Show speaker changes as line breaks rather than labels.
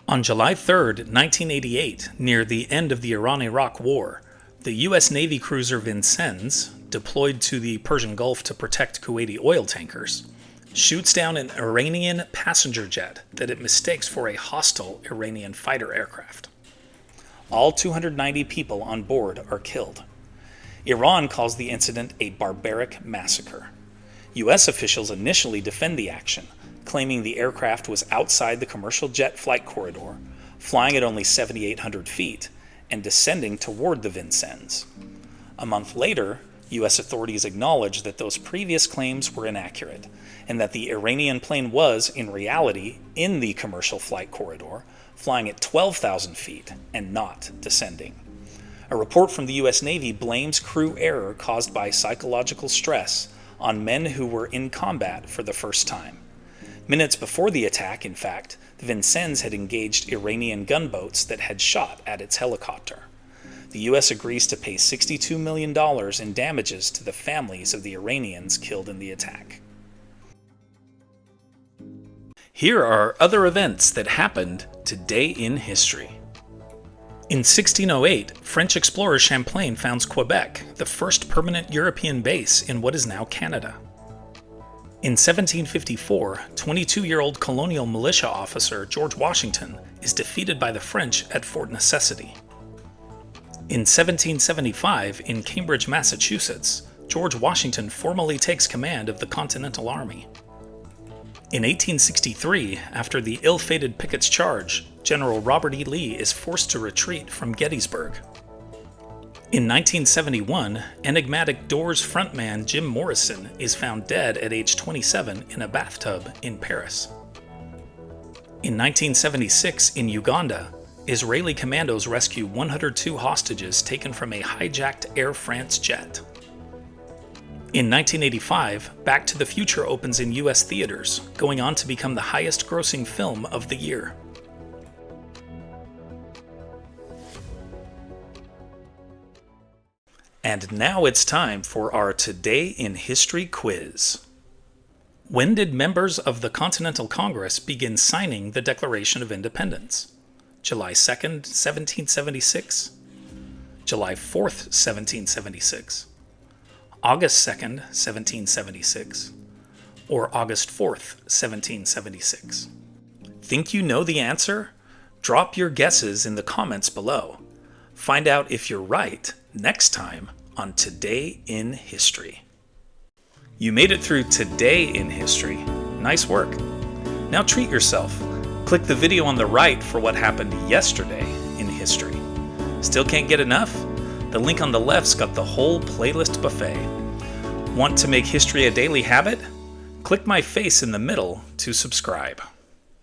On July 3, 1988, near the end of the Iran-Iraq War, the U.S. Navy cruiser Vincennes, deployed to the Persian Gulf to protect Kuwaiti oil tankers, shoots down an Iranian passenger jet that it mistakes for a hostile Iranian fighter aircraft. All 290 people on board are killed. Iran calls the incident a barbaric massacre. U.S. officials initially defend the action, claiming the aircraft was outside the commercial jet flight corridor, flying at only 7,800 feet, and descending toward the Vincennes. A month later, U.S. authorities acknowledged that those previous claims were inaccurate, and that the Iranian plane was, in reality, in the commercial flight corridor, flying at 12,000 feet and not descending. A report from the U.S. Navy blames crew error caused by psychological stress on men who were in combat for the first time. Minutes before the attack, in fact, the Vincennes had engaged Iranian gunboats that had shot at its helicopter. The U.S. agrees to pay $62 million in damages to the families of the Iranians killed in the attack. Here are other events that happened today in history. In 1608, French explorer Champlain founds Quebec, the first permanent European base in what is now Canada. In 1754, 22-year-old colonial militia officer George Washington is defeated by the French at Fort Necessity. In 1775, in Cambridge, Massachusetts, George Washington formally takes command of the Continental Army. In 1863, after the ill-fated Pickett's Charge, General Robert E. Lee is forced to retreat from Gettysburg. In 1971, enigmatic Doors frontman Jim Morrison is found dead at age 27 in a bathtub in Paris. In 1976, in Uganda, Israeli commandos rescue 102 hostages taken from a hijacked Air France jet. In 1985, Back to the Future opens in U.S. theaters, going on to become the highest-grossing film of the year. And now it's time for our Today in History quiz. When did members of the Continental Congress begin signing the Declaration of Independence? July 2nd, 1776? July 4th, 1776? August 2nd, 1776? Or August 4th, 1776? Think you know the answer? Drop your guesses in the comments below. Find out if you're right next time on Today in History. You made it through Today in History. Nice work. Now treat yourself. Click the video on the right for what happened yesterday in history. Still can't get enough? The link on the left's got the whole playlist buffet. Want to make history a daily habit? Click my face in the middle to subscribe.